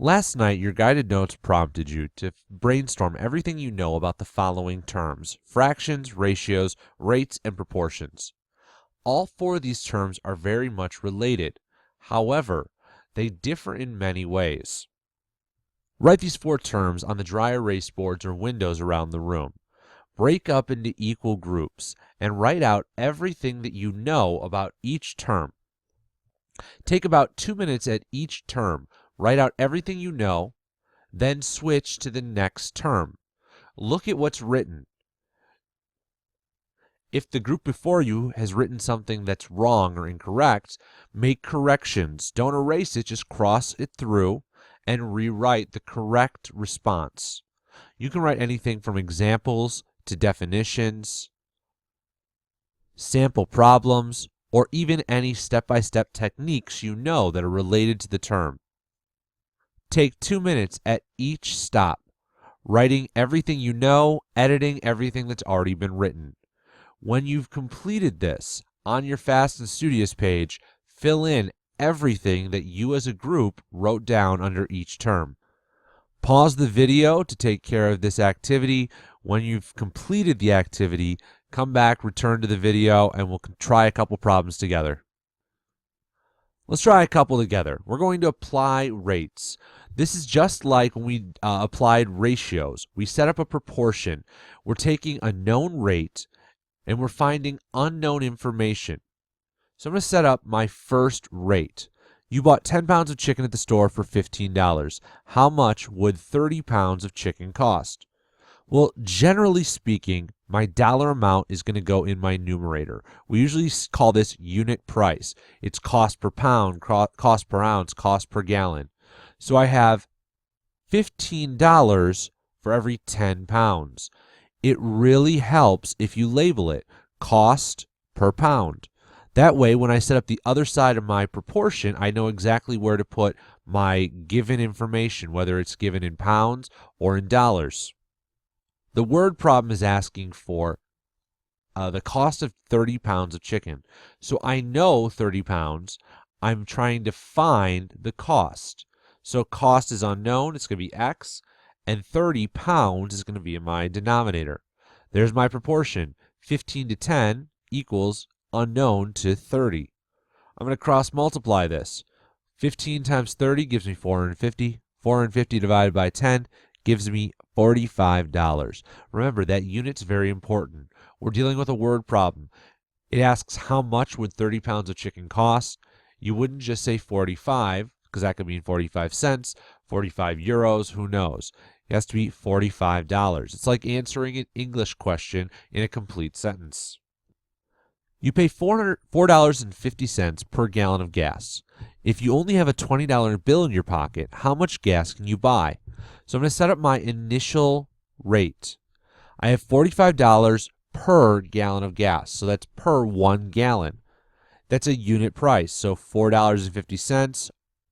Last night, your guided notes prompted you to brainstorm everything you know about the following terms: fractions, ratios, rates, and proportions. All four of these terms are very much related. However, they differ in many ways. Write these four terms on the dry erase boards or windows around the room. Break up into equal groups and write out everything that you know about each term. Take about 2 minutes at each term. Write out everything you know, then switch to the next term. Look at what's written. If the group before you has written something that's wrong or incorrect, make corrections. Don't erase it, just cross it through and rewrite the correct response. You can write anything from examples to definitions, sample problems, or even any step-by-step techniques you know that are related to the term. Take 2 minutes at each stop, writing everything you know, editing everything that's already been written. When you've completed this, on your Fast and Studious page, fill in everything that you as a group wrote down under each term. Pause the video to take care of this activity. When you've completed the activity, come back, return to the video, and we'll try a couple problems together. Let's try a couple together. We're going to apply rates. This is just like when we applied ratios. We set up a proportion. We're taking a known rate and we're finding unknown information. So I'm going to set up my first rate. You bought 10 pounds of chicken at the store for $15. How much would 30 pounds of chicken cost? Well, generally speaking, my dollar amount is going to go in my numerator. We usually call this unit price. It's cost per pound, cost per ounce, cost per gallon. So I have $15 for every 10 pounds. It really helps if you label it cost per pound. That way, when I set up the other side of my proportion, I know exactly where to put my given information, whether it's given in pounds or in dollars. The word problem is asking for the cost of 30 pounds of chicken. So I know 30 pounds. I'm trying to find the cost. So cost is unknown. It's going to be X. And 30 pounds is going to be in my denominator. There's my proportion. 15 to 10 equals unknown to 30. I'm going to cross multiply this. 15 times 30 gives me 450. 450 divided by 10 gives me $45. Remember, that unit's very important. We're dealing with a word problem. It asks how much would 30 pounds of chicken cost. You wouldn't just say 45, because that could mean 45 cents, 45 euros, who knows. It has to be $45. It's like answering an English question in a complete sentence. You pay $4.50 per gallon of gas. If you only have a $20 bill in your pocket, how much gas can you buy? So I'm going to set up my initial rate. I have $45 per gallon of gas, so that's per 1 gallon. That's a unit price, so $4.50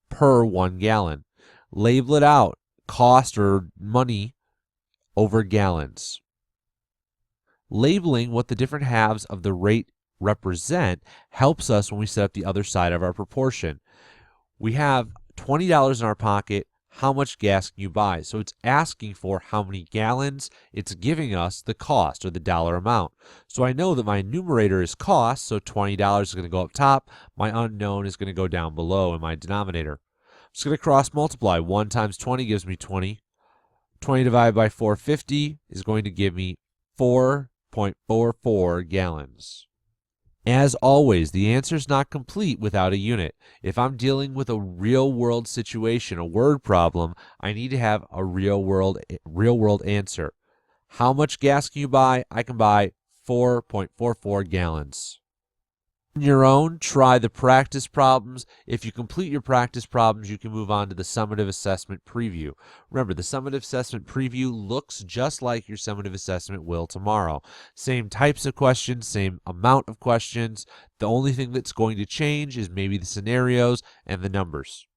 per 1 gallon. Label it out, cost or money over gallons. Labeling what the different halves of the rate represent helps us when we set up the other side of our proportion. We have $20 in our pocket. How much gas can you buy? So it's asking for how many gallons. It's giving us the cost or the dollar amount. So I know that my numerator is cost, so $20 is going to go up top. My unknown is going to go down below in my denominator. I'm just going to cross multiply. 1 times 20 gives me 20. 20 divided by 450 is going to give me 4.44 gallons. As always, the answer is not complete without a unit. If I'm dealing with a real-world situation, a word problem, I need to have a real-world answer. How much gas can you buy? I can buy 4.44 gallons. On your own, try the practice problems. If you complete your practice problems, you can move on to the summative assessment preview. Remember, the summative assessment preview looks just like your summative assessment will tomorrow. Same types of questions, same amount of questions. The only thing that's going to change is maybe the scenarios and the numbers.